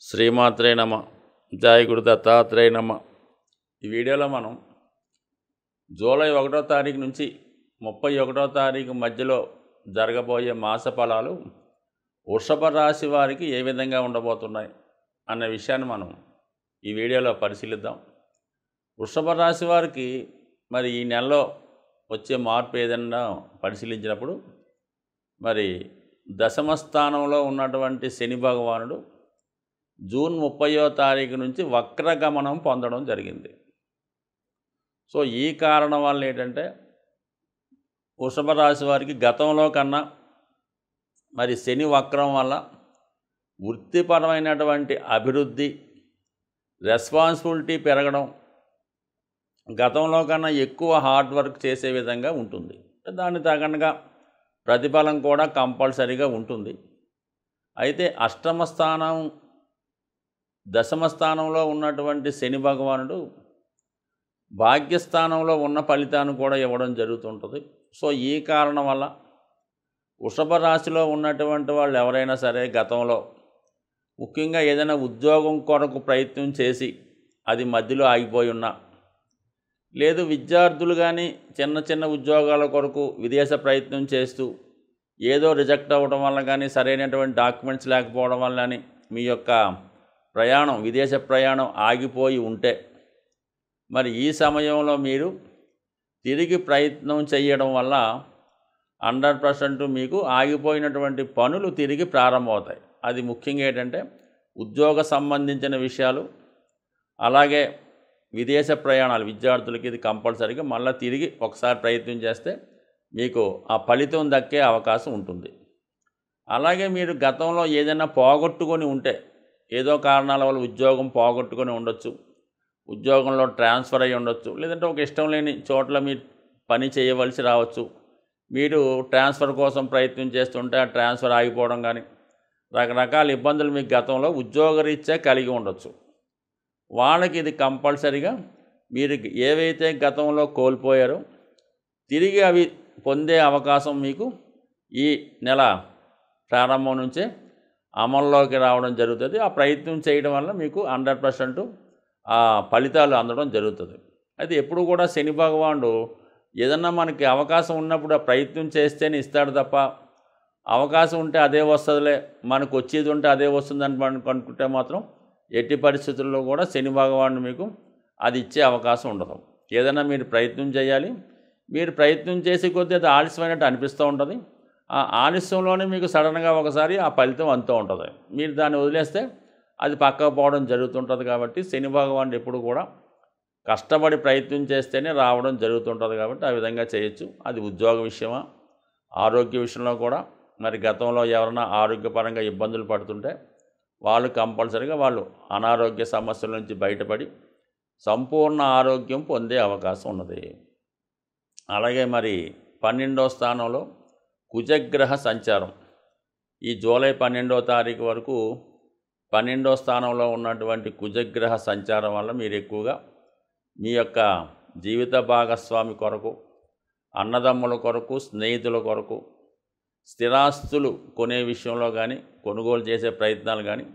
శ్రీమాత్రే నమ. జయ గురు దత్తాత్రేయ నమ. ఈ వీడియోలో మనం జూలై 1వ తారీఖు నుంచి 31వ తారీఖు మధ్యలో జరగబోయే మాస ఫలాలు వృషభ రాశి వారికి ఏ విధంగా ఉండబోతున్నాయి అన్న విషయాన్ని మనం ఈ వీడియోలో పరిశీలిద్దాం. వృషభ రాశి వారికి మరి ఈ నెలలో వచ్చే మార్పు ఏదైనా పరిశీలించినప్పుడు మరి దశమ స్థానంలో ఉన్నటువంటి శని భగవానుడు జూన్ 30వ తారీఖు నుంచి వక్రగమనం పొందడం జరిగింది. సో ఈ కారణం వల్ల ఏంటంటే వృషభ రాశి వారికి గతంలో కన్నా మరి శని వక్రం వల్ల వృత్తిపరమైనటువంటి అభివృద్ధి, రెస్పాన్సిబిలిటీ పెరగడం, గతంలో కన్నా ఎక్కువ హార్డ్ వర్క్ చేసే విధంగా ఉంటుంది. దానికి తగినగా ప్రతిఫలం కూడా కంపల్సరీగా ఉంటుంది. అయితే అష్టమ స్థానం, దశమ స్థానంలో ఉన్నటువంటి శని భగవానుడు భాగ్యస్థానంలో ఉన్న ఫలితాన్ని కూడా ఇవ్వడం జరుగుతుంటుంది. సో ఈ కారణం వల్ల వృషభ రాశిలో ఉన్నటువంటి వాళ్ళు ఎవరైనా సరే గతంలో ముఖ్యంగా ఏదైనా ఉద్యోగం కొరకు ప్రయత్నం చేసి అది మధ్యలో ఆగిపోయి ఉన్నా, లేదు విద్యార్థులు కానీ చిన్న చిన్న ఉద్యోగాల కొరకు విదేశ ప్రయత్నం చేస్తూ ఏదో రిజెక్ట్ అవ్వడం వల్ల కానీ, సరైనటువంటి డాక్యుమెంట్స్ లేకపోవడం వల్ల కానీ మీ యొక్క ప్రయాణం, విదేశ ప్రయాణం ఆగిపోయి ఉంటే మరి ఈ సమయంలో మీరు తిరిగి ప్రయత్నం చేయడం వల్ల 100% మీకు ఆగిపోయినటువంటి పనులు తిరిగి ప్రారంభమవుతాయి. అది ముఖ్యంగా ఏంటంటే ఉద్యోగ సంబంధించిన విషయాలు, అలాగే విదేశ ప్రయాణాలు విద్యార్థులకి ఇది కంపల్సరీగా మళ్ళీ తిరిగి ఒకసారి ప్రయత్నం చేస్తే మీకు ఆ ఫలితం దక్కే అవకాశం ఉంటుంది. అలాగే మీరు గతంలో ఏదైనా పోగొట్టుకొని ఉంటే, ఏదో కారణాల వల్ల ఉద్యోగం పోగొట్టుకొని ఉండొచ్చు, ఉద్యోగంలో ట్రాన్స్ఫర్ అయ్యి ఉండొచ్చు, లేదంటే ఒక ఇష్టం లేని చోట్ల మీరు పని చేయవలసి రావచ్చు. మీరు ట్రాన్స్ఫర్ కోసం ప్రయత్నం చేస్తుంటే ఆ ట్రాన్స్ఫర్ ఆగిపోవడం కానీ, రకరకాల ఇబ్బందులు మీకు గతంలో ఉద్యోగరీత్యా కలిగి ఉండొచ్చు. వాళ్ళకి ఇది కంపల్సరీగా మీరు ఏవైతే గతంలో కోల్పోయారో తిరిగి అవి పొందే అవకాశం మీకు ఈ నెల ప్రారంభం నుంచే అమల్లోకి రావడం జరుగుతుంది. ఆ ప్రయత్నం చేయడం వల్ల మీకు 100% ఆ ఫలితాలు అందడం జరుగుతుంది. అయితే ఎప్పుడు కూడా శని భగవానుడు ఏదన్నా మనకి అవకాశం ఉన్నప్పుడు ఆ ప్రయత్నం చేస్తేనే ఇస్తాడు తప్ప, అవకాశం ఉంటే అదే వస్తుందిలే, మనకు వచ్చేది ఉంటే అదే వస్తుందని అనుకుంటే మాత్రం ఎట్టి పరిస్థితుల్లో కూడా శని భగవానుడు మీకు అది ఇచ్చే అవకాశం ఉండదు. ఏదైనా మీరు ప్రయత్నం చేయాలి, మీరు ప్రయత్నం చేసే కొద్దీ అది ఆలస్యమైనట్టు అనిపిస్తూ ఉంటుంది. ఆ ఆలస్యంలోనే మీకు సడన్గా ఒకసారి ఆ ఫలితం అంతూ ఉంటుంది. మీరు దాన్ని వదిలేస్తే అది పక్కకు పోవడం జరుగుతుంటుంది. కాబట్టి శని భగవానుడు ఎప్పుడు కూడా కష్టపడి ప్రయత్నం చేస్తేనే రావడం జరుగుతుంటుంది. కాబట్టి ఆ విధంగా చేయొచ్చు. అది ఉద్యోగ విషయమా, ఆరోగ్య విషయంలో కూడా మరి గతంలో ఎవరైనా ఆరోగ్యపరంగా ఇబ్బందులు పడుతుంటే వాళ్ళు కంపల్సరీగా వాళ్ళు అనారోగ్య సమస్యల నుంచి బయటపడి సంపూర్ణ ఆరోగ్యం పొందే అవకాశం ఉన్నది. అలాగే మరి 12వ స్థానంలో కుజగ్రహ సంచారం ఈ జూలై 12వ తారీఖు వరకు 12వ స్థానంలో ఉన్నటువంటి కుజగ్రహ సంచారం వల్ల మీరు ఎక్కువగా మీ యొక్క జీవిత భాగస్వామి కొరకు, అన్నదమ్ముల కొరకు, స్నేహితుల కొరకు స్థిరాస్తులు కొనే విషయంలో కానీ, కొనుగోలు చేసే ప్రయత్నాలు కానీ,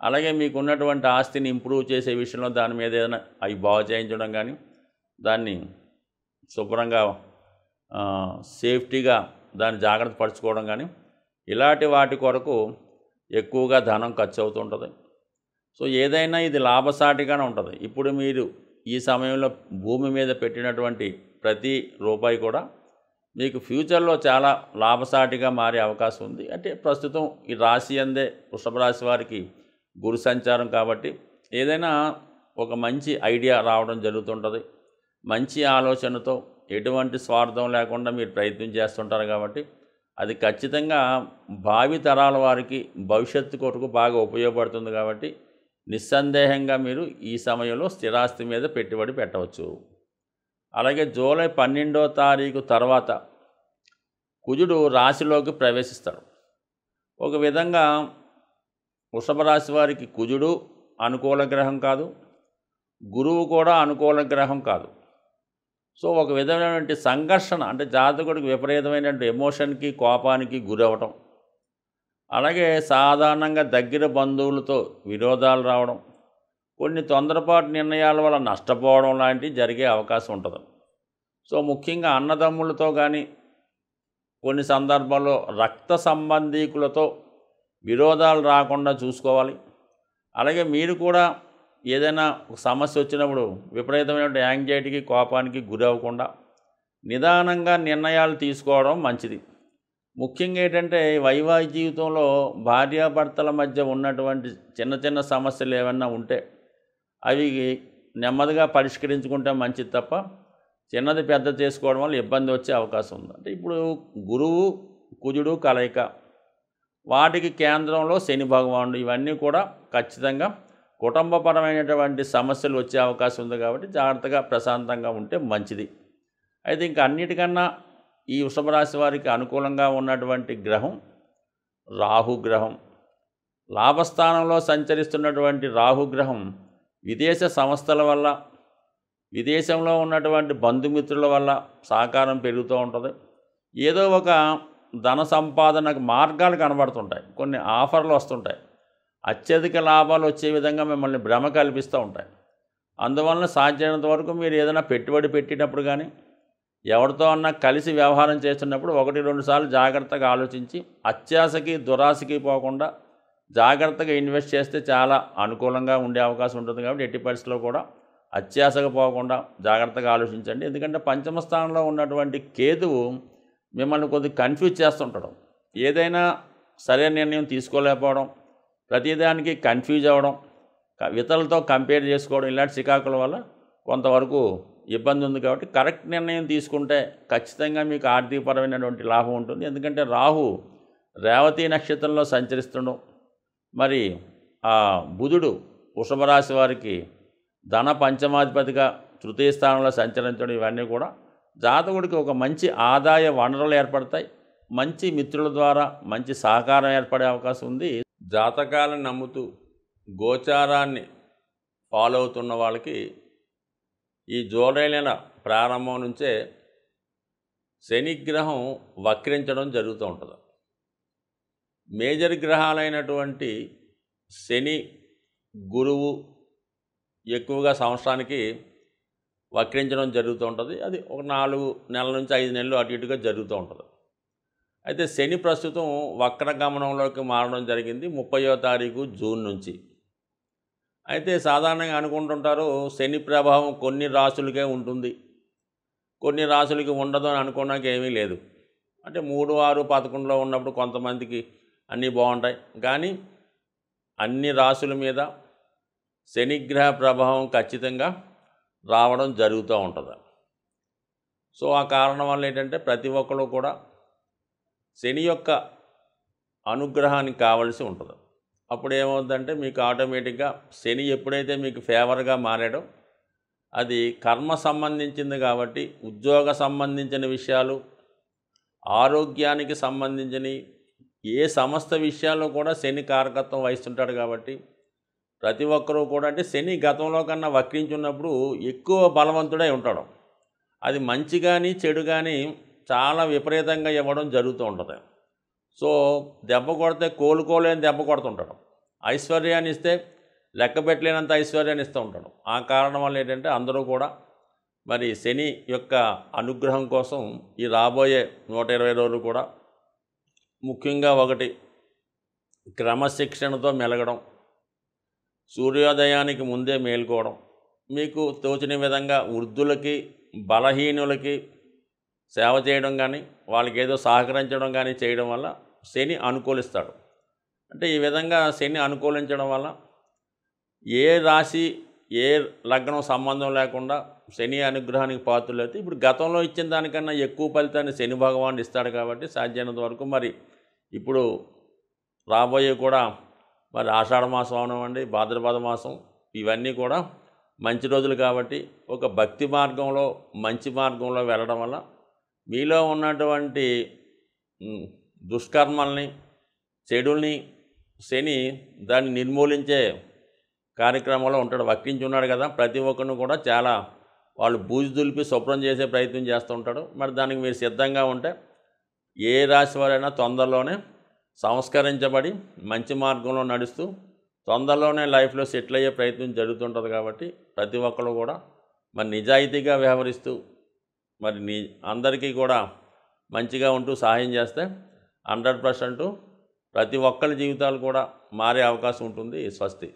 అలాగే మీకు ఉన్నటువంటి ఆస్తిని ఇంప్రూవ్ చేసే విషయంలో దాని మీద ఏదైనా అవి బాగు చేయించడం కానీ, దాన్ని శుభ్రంగా సేఫ్టీగా దాన్ని జాగ్రత్త పరచుకోవడం కానీ, ఇలాంటి వాటి కొరకు ఎక్కువగా ధనం ఖర్చు అవుతుంటుంది. సో ఏదైనా ఇది లాభసాటిగానే ఉంటుంది. ఇప్పుడు మీరు ఈ సమయంలో భూమి మీద పెట్టినటువంటి ప్రతి రూపాయి కూడా మీకు ఫ్యూచర్లో చాలా లాభసాటిగా మారే అవకాశం ఉంది. అంటే ప్రస్తుతం ఈ రాశి అందే వృషభ రాశి వారికి గురు సంచారం కాబట్టి ఏదైనా ఒక మంచి ఐడియా రావడం జరుగుతుంటుంది. మంచి ఆలోచనతో ఎటువంటి స్వార్థం లేకుండా మీరు ప్రయత్నం చేస్తుంటారు కాబట్టి అది ఖచ్చితంగా భావి తరాల వారికి భవిష్యత్తు కొరకు బాగా ఉపయోగపడుతుంది. కాబట్టి నిస్సందేహంగా మీరు ఈ సమయంలో స్థిరాస్తి మీద పెట్టుబడి పెట్టవచ్చు. అలాగే జూలై 12వ తారీఖు తర్వాత కుజుడు రాశిలోకి ప్రవేశిస్తాడు. ఒక విధంగా వృషభ రాశి వారికి కుజుడు అనుకూల గ్రహం కాదు, గురువు కూడా అనుకూల గ్రహం కాదు. సో ఒక విధమైనటువంటి సంఘర్షణ, అంటే జాతకుడికి విపరీతమైనటువంటి ఎమోషన్కి, కోపానికి గురవటం, అలాగే సాధారణంగా దగ్గర బంధువులతో విరోధాలు రావడం, కొన్ని తొందరపాటు నిర్ణయాల వల్ల నష్టపోవడం లాంటివి జరిగే అవకాశం ఉంటుంది. సో ముఖ్యంగా అన్నదమ్ములతో కానీ కొన్ని సందర్భాల్లో రక్త సంబంధీకులతో విరోధాలు రాకుండా చూసుకోవాలి. అలాగే మీరు కూడా ఏదైనా ఒక సమస్య వచ్చినప్పుడు విపరీతమైన యాంగ్జైటీకి, కోపానికి గురి అవ్వకుండా నిదానంగా నిర్ణయాలు తీసుకోవడం మంచిది. ముఖ్యంగా ఏంటంటే వైవాహిక జీవితంలో భార్యాభర్తల మధ్య ఉన్నటువంటి చిన్న చిన్న సమస్యలు ఏమన్నా ఉంటే అవి నెమ్మదిగా పరిష్కరించుకుంటే మంచిది తప్ప చిన్నది పెద్ద చేసుకోవడం వల్ల ఇబ్బంది వచ్చే అవకాశం ఉంది. అంటే ఇప్పుడు గురువు కుజుడు కలయిక, వాటికి కేంద్రంలో శని భగవానుడు, ఇవన్నీ కూడా ఖచ్చితంగా కుటుంబపరమైనటువంటి సమస్యలు వచ్చే అవకాశం ఉంది. కాబట్టి జాగ్రత్తగా ప్రశాంతంగా ఉంటే మంచిది. అయితే ఇంకా అన్నిటికన్నా ఈ వృషభ రాశి వారికి అనుకూలంగా ఉన్నటువంటి గ్రహం రాహుగ్రహం. లాభస్థానంలో సంచరిస్తున్నటువంటి రాహుగ్రహం విదేశ సంస్థల వల్ల, విదేశంలో ఉన్నటువంటి బంధుమిత్రుల వల్ల సహకారం పెరుగుతూ ఉంటుంది. ఏదో ఒక ధన సంపాదనకు మార్గాలు కనబడుతుంటాయి, కొన్ని ఆఫర్లు వస్తుంటాయి, అత్యధిక లాభాలు వచ్చే విధంగా మిమ్మల్ని భ్రమ కల్పిస్తూ ఉంటాయి. అందువలన సాధ్యమైనంత వరకు మీరు ఏదైనా పెట్టుబడి పెట్టేటప్పుడు కానీ ఎవరితో అన్నా కలిసి వ్యవహారం చేస్తున్నప్పుడు 1-2 సార్లు జాగ్రత్తగా ఆలోచించి అత్యాశకి దురాశకి పోకుండా జాగ్రత్తగా ఇన్వెస్ట్ చేస్తే చాలా అనుకూలంగా ఉండే అవకాశం ఉంటుంది. కాబట్టి ఎట్టి పరిస్థితుల్లో కూడా అత్యాశగా పోకుండా జాగ్రత్తగా ఆలోచించండి. ఎందుకంటే పంచమ స్థానంలో ఉన్నటువంటి కేతువు మిమ్మల్ని కొద్దిగా కన్ఫ్యూజ్ చేస్తుంటాడు. ఏదైనా సరైన నిర్ణయం తీసుకోలేకపోవడం, ప్రతిదానికి కన్ఫ్యూజ్ అవ్వడం, ఇతరులతో కంపేర్ చేసుకోవడం, ఇలాంటి చికాకుల వల్ల కొంతవరకు ఇబ్బంది ఉంది. కాబట్టి కరెక్ట్ నిర్ణయం తీసుకుంటే ఖచ్చితంగా మీకు ఆర్థికపరమైనటువంటి లాభం ఉంటుంది. ఎందుకంటే రాహు రేవతి నక్షత్రంలో సంచరిస్తుండడం, మరి ఆ బుధుడు వృషభ రాశి వారికి ధన పంచమాధిపతిగా తృతీయ స్థానంలో సంచరించడం, ఇవన్నీ కూడా జాతకుడికి ఒక మంచి ఆదాయ వనరులు ఏర్పడతాయి. మంచి మిత్రుల ద్వారా మంచి సహకారం ఏర్పడే అవకాశం ఉంది. జాతకాలను నమ్ముతూ గోచారాన్ని ఫాలో అవుతున్న వాళ్ళకి ఈ జూలై నెల ప్రారంభం నుంచే శనిగ్రహం వక్రించడం జరుగుతూ ఉంటుంది. మేజర్ గ్రహాలైనటువంటి శని, గురువు ఎక్కువగా సంవత్సరానికి వక్రించడం జరుగుతూ ఉంటుంది. అది ఒక 4 నెలల నుంచి 5 నెలలు అటు ఇటుగా జరుగుతూ ఉంటుంది. అయితే శని ప్రస్తుతం వక్రగమనంలోకి మారడం జరిగింది 30వ తారీఖు జూన్ నుంచి. అయితే సాధారణంగా అనుకుంటుంటారు శని ప్రభావం కొన్ని రాశులకే ఉంటుంది, కొన్ని రాశులకి ఉండదు అని అనుకోవడానికి ఏమీ లేదు. అంటే 3, 6, 11లో ఉన్నప్పుడు కొంతమందికి అన్నీ బాగుంటాయి, కానీ అన్ని రాశుల మీద శనిగ్రహ ప్రభావం ఖచ్చితంగా రావడం జరుగుతూ ఉంటుంది. సో ఆ కారణం వల్ల ఏంటంటే ప్రతి ఒక్కరు కూడా శని యొక్క అనుగ్రహానికి కావలసి ఉంటుంది. అప్పుడు ఏమవుతుందంటే మీకు ఆటోమేటిక్గా శని ఎప్పుడైతే మీకు ఫేవర్గా మారాడో అది కర్మ సంబంధించింది కాబట్టి ఉద్యోగ సంబంధించిన విషయాలు, ఆరోగ్యానికి సంబంధించిన ఏ సమస్త విషయాల్లో కూడా శని కారకత్వం వహిస్తుంటాడు. కాబట్టి ప్రతి ఒక్కరూ కూడా అంటే శని గతంలో కన్నా వక్రించున్నప్పుడు ఎక్కువ బలవంతుడై ఉంటాడు. అది మంచి కానీ చెడు కానీ చాలా విపరీతంగా ఇవ్వడం జరుగుతూ ఉంటుంది. సో దెబ్బ కొడితే కోలుకోలేని దెబ్బ కొడుతుంటాడు. ఐశ్వర్యాన్ని ఇస్తే లెక్క పెట్టలేనంత ఐశ్వర్యాన్ని ఇస్తూ ఉంటాడు. ఆ కారణం వల్ల ఏంటంటే అందరూ కూడా మరి శని యొక్క అనుగ్రహం కోసం ఈ రాబోయే 120 రోజులు కూడా ముఖ్యంగా ఒకటి క్రమశిక్షణతో మెలగడం, సూర్యోదయానికి ముందే మేల్కోవడం, మీకు తోచిన విధంగా వృద్ధులకి బలహీనులకి సేవ చేయడం కానీ వాళ్ళకి ఏదో సహకరించడం కానీ చేయడం వల్ల శని అనుకూలిస్తాడు. అంటే ఈ విధంగా శని అనుకూలించడం వల్ల ఏ రాశి ఏ లగ్నం సంబంధం లేకుండా శని అనుగ్రహానికి పాత్రలైతే ఇప్పుడు గతంలో ఇచ్చిన దానికన్నా ఎక్కువ ఫలితాన్ని శని భగవానుడు ఇస్తాడు. కాబట్టి సాధ్యమైనంత వరకు మరి ఇప్పుడు రాబోయే కూడా మరి ఆషాఢ మాసం అవనివ్వండి, భాద్రపద మాసం, ఇవన్నీ కూడా మంచి రోజులు. కాబట్టి ఒక భక్తి మార్గంలో మంచి మార్గంలో వెళ్ళడం వల్ల మీలో ఉన్నటువంటి దుష్కర్మల్ని, చెడుల్ని శని దాన్ని నిర్మూలించే కార్యక్రమంలో ఉంటాడు. వక్రించి ఉన్నాడు కదా, ప్రతి ఒక్కరిని కూడా చాలా వాళ్ళు బూజు దులిపి శుభ్రం చేసే ప్రయత్నం చేస్తూ ఉంటాడు. మరి దానికి మీరు సిద్ధంగా ఉంటే ఏ రాశి వారైనా తొందరలోనే సంస్కరించబడి మంచి మార్గంలో నడుస్తూ తొందరలోనే లైఫ్లో సెటిల్ అయ్యే ప్రయత్నం జరుగుతుంటుంది. కాబట్టి ప్రతి ఒక్కరు కూడా మరి నిజాయితీగా వ్యవహరిస్తూ మరి అందరికీ కూడా మంచిగా ఉంటూ సహాయం చేస్తే 100% ప్రతి ఒక్కరి జీవితాలు కూడా మారే అవకాశం ఉంటుంది. స్వస్తి.